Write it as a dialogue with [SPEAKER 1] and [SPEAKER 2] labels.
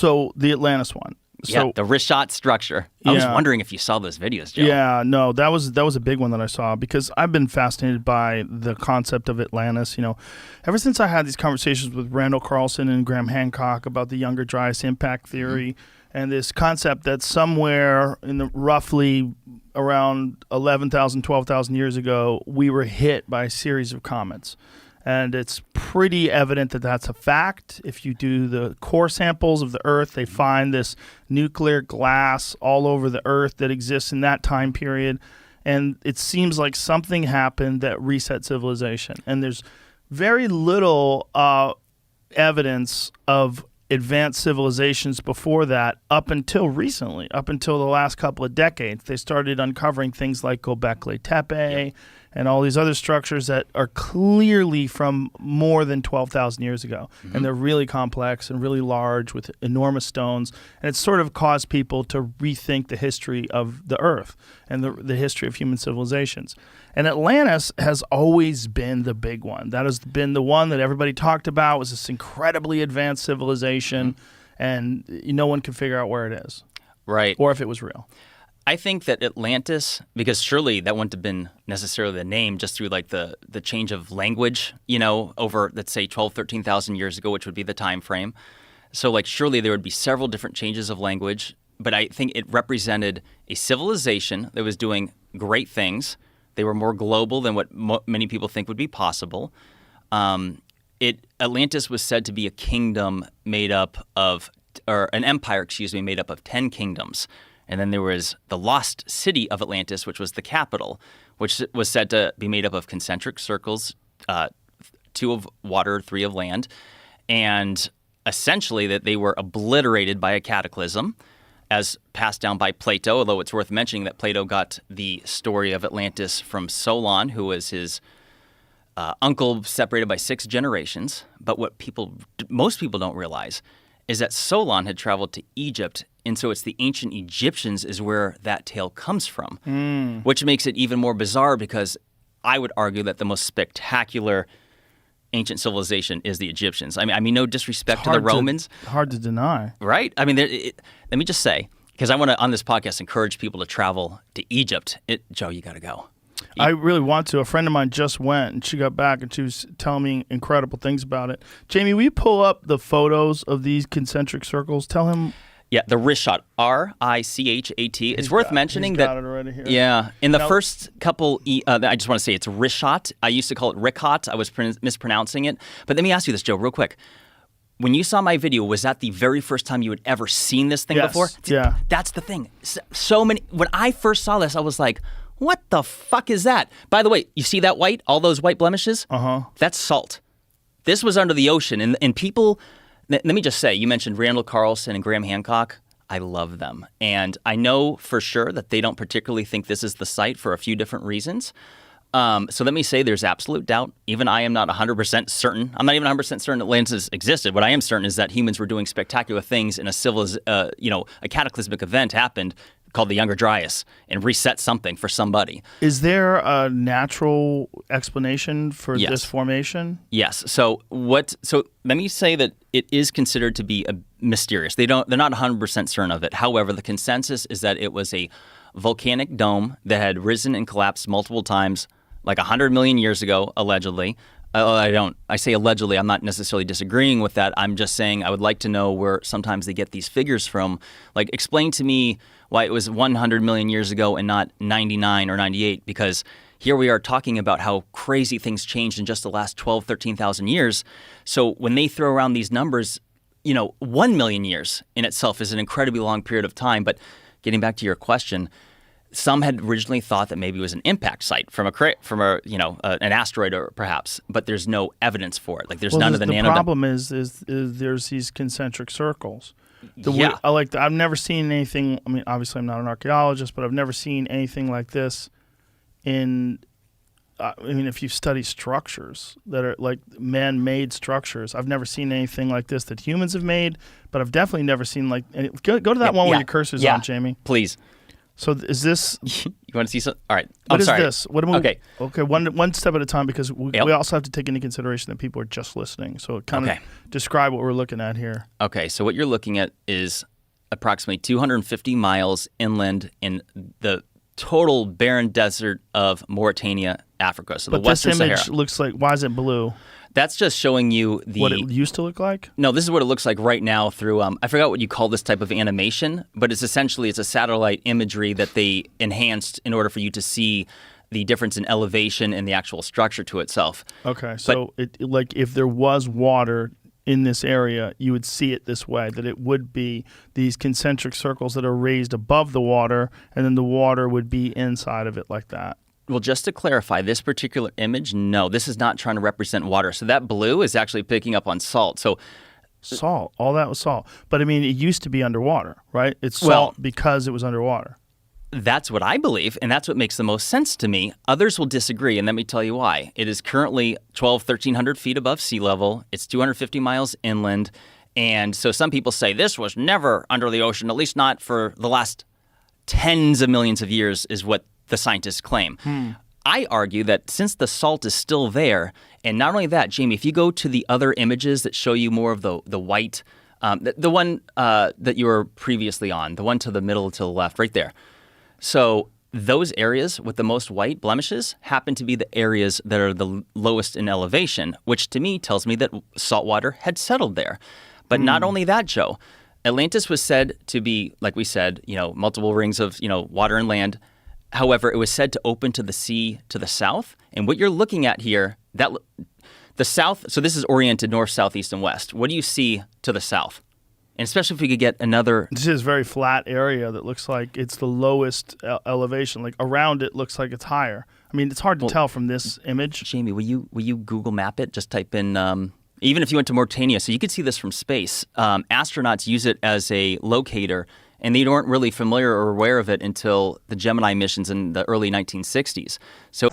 [SPEAKER 1] So the Atlantis one.
[SPEAKER 2] Yeah, the wrist shot structure. I was wondering if you saw those videos, Joe.
[SPEAKER 1] Yeah, no, that was a big one that I saw because I've been fascinated by the concept of Atlantis. Ever since I had these conversations with Randall Carlson and Graham Hancock about the Younger Dryas impact theory and this concept that somewhere in the roughly around 11,000, 12,000 years ago, we were hit by a series of comets. And it's pretty evident that that's a fact. If you do the core samples of the Earth, they find this nuclear glass all over the Earth that exists in that time period. And it seems like something happened that reset civilization. And there's very little evidence of advanced civilizations before that up until recently, up until the last couple of decades. They started uncovering things like Göbekli Tepe and all these other structures that are clearly from more than 12,000 years ago. And they're really complex and really large with enormous stones. And it's sort of caused people to rethink the history of the Earth and the history of human civilizations. And Atlantis has always been the big one. That has been the one that everybody talked about, was this incredibly advanced civilization, and no one could figure out where it is.
[SPEAKER 2] Right.
[SPEAKER 1] Or if it was real.
[SPEAKER 2] I think that Atlantis, because surely that wouldn't have been necessarily the name just through like the change of language, over, let's say, 12, 13,000 years ago, which would be the time frame. So like surely there would be several different changes of language, but I think it represented a civilization that was doing great things. They were more global than what many people think would be possible. Atlantis was said to be a kingdom made up of, or an empire, made up of 10 kingdoms. And then there was the lost city of Atlantis, which was the capital, which was said to be made up of concentric circles, 2 of water, 3 of land, and essentially that they were obliterated by a cataclysm as passed down by Plato, although it's worth mentioning that Plato got the story of Atlantis from Solon, who was his uncle separated by 6 generations. But what most people don't realize is that Solon had traveled to Egypt, and so it's the ancient Egyptians is where that tale comes from, which makes it even more bizarre because I would argue that the most spectacular ancient civilization is the Egyptians. I mean, no disrespect to the Romans.
[SPEAKER 1] Hard to deny.
[SPEAKER 2] Right? I mean, let me just say, because I want to, on this podcast, encourage people to travel to Egypt. Joe, you got to go.
[SPEAKER 1] I really want to. A friend of mine just went, and she got back, and she was telling me incredible things about it. Jamie, will you pull up the photos of these concentric circles? Tell him.
[SPEAKER 2] Yeah, the wrist shot, R-I-C-H-A-T. It's worth mentioning that.
[SPEAKER 1] Got it already here.
[SPEAKER 2] Yeah, in the first couple, I just want to say it's wrist shot. I used to call it Rickot. I was mispronouncing it. But let me ask you this, Joe, real quick. When you saw my video, was that the very first time you had ever seen this thing before?
[SPEAKER 1] Yeah.
[SPEAKER 2] That's the thing. So many. When I first saw this, I was like, what the fuck is that? By the way, you see that white, all those white blemishes? That's salt. This was under the ocean. And people, let me just say, you mentioned Randall Carlson and Graham Hancock. I love them. And I know for sure that they don't particularly think this is the site for a few different reasons. So let me say there's absolute doubt. Even I am not 100% certain. I'm not even 100% certain Atlantis existed. What I am certain is that humans were doing spectacular things and a cataclysmic event happened called the Younger Dryas and reset something for somebody.
[SPEAKER 1] Is there a natural explanation for this formation?
[SPEAKER 2] Yes. So let me say that it is considered to be mysterious. They're not 100% certain of it. However, the consensus is that it was a volcanic dome that had risen and collapsed multiple times, like 100 million years ago, allegedly. I say allegedly. I'm not necessarily disagreeing with that. I'm just saying I would like to know where sometimes they get these figures from. Like, explain to me why it was 100 million years ago and not 99 or 98, because here we are talking about how crazy things changed in just the last 12, 13,000 years. So when they throw around these numbers, 1 million years in itself is an incredibly long period of time. But getting back to your question, some had originally thought that maybe it was an impact site from an asteroid or perhaps, but there's no evidence for it. Like there's none of the nano.
[SPEAKER 1] The problem is there's these concentric circles. I've never seen anything. I mean, obviously I'm not an archaeologist, but I've never seen anything like this. If you study structures that are like man-made structures, I've never seen anything like this that humans have made. But I've definitely never seen go to that one where your cursor's on, Jamie.
[SPEAKER 2] Please.
[SPEAKER 1] So is this?
[SPEAKER 2] You want to see some? All right.
[SPEAKER 1] What
[SPEAKER 2] I'm
[SPEAKER 1] is
[SPEAKER 2] sorry.
[SPEAKER 1] this? What am I,
[SPEAKER 2] Okay.
[SPEAKER 1] Okay. One step at a time, because we
[SPEAKER 2] Yep.
[SPEAKER 1] also have to take into consideration that people are just listening. So kind
[SPEAKER 2] Okay.
[SPEAKER 1] of describe what we're looking at here.
[SPEAKER 2] Okay, so what you're looking at is approximately 250 miles inland in the total barren desert of Mauritania, Africa. So
[SPEAKER 1] But
[SPEAKER 2] the Western
[SPEAKER 1] this image
[SPEAKER 2] Sahara.
[SPEAKER 1] looks like. Why is it blue?
[SPEAKER 2] That's just showing you
[SPEAKER 1] What it used to look like?
[SPEAKER 2] No, this is what it looks like right now through, I forgot what you call this type of animation, but it's essentially, it's a satellite imagery that they enhanced in order for you to see the difference in elevation and the actual structure to itself.
[SPEAKER 1] Okay, so like if there was water in this area, you would see it this way, that it would be these concentric circles that are raised above the water, and then the water would be inside of it like that.
[SPEAKER 2] Well, just to clarify, this particular image, no, this is not trying to represent water. So that blue is actually picking up on salt. So
[SPEAKER 1] Salt, all that was salt. But I mean, it used to be underwater, right? It's salt
[SPEAKER 2] Well-
[SPEAKER 1] because it was underwater.
[SPEAKER 2] that's what I believe, and that's what makes the most sense to me. Others will disagree, and let me tell you why. It is currently 1,300 feet above sea level. It's 250 miles inland. And so some people say this was never under the ocean, at least not for the last tens of millions of years, is what the scientists claim. I argue that since the salt is still there, and not only that, Jamie, if you go to the other images that show you more of the white, the one that you were previously on, the one to the middle to the left, right there. So those areas with the most white blemishes happen to be the areas that are the lowest in elevation, which to me tells me that saltwater had settled there. But not only that, Joe, Atlantis was said to be, like we said, multiple rings of, water and land. However, it was said to open to the sea to the south. And what you're looking at here, the south, so this is oriented north, south, east, and west. What do you see to the south? And especially if we could get another...
[SPEAKER 1] This is a very flat area that looks like it's the lowest elevation. Like around it looks like it's higher. I mean, it's hard to tell from this image.
[SPEAKER 2] Jamie, will you Google map it? Just type in... even if you went to Mauritania, so you could see this from space. Astronauts use it as a locator, and they weren't really familiar or aware of it until the Gemini missions in the early 1960s. So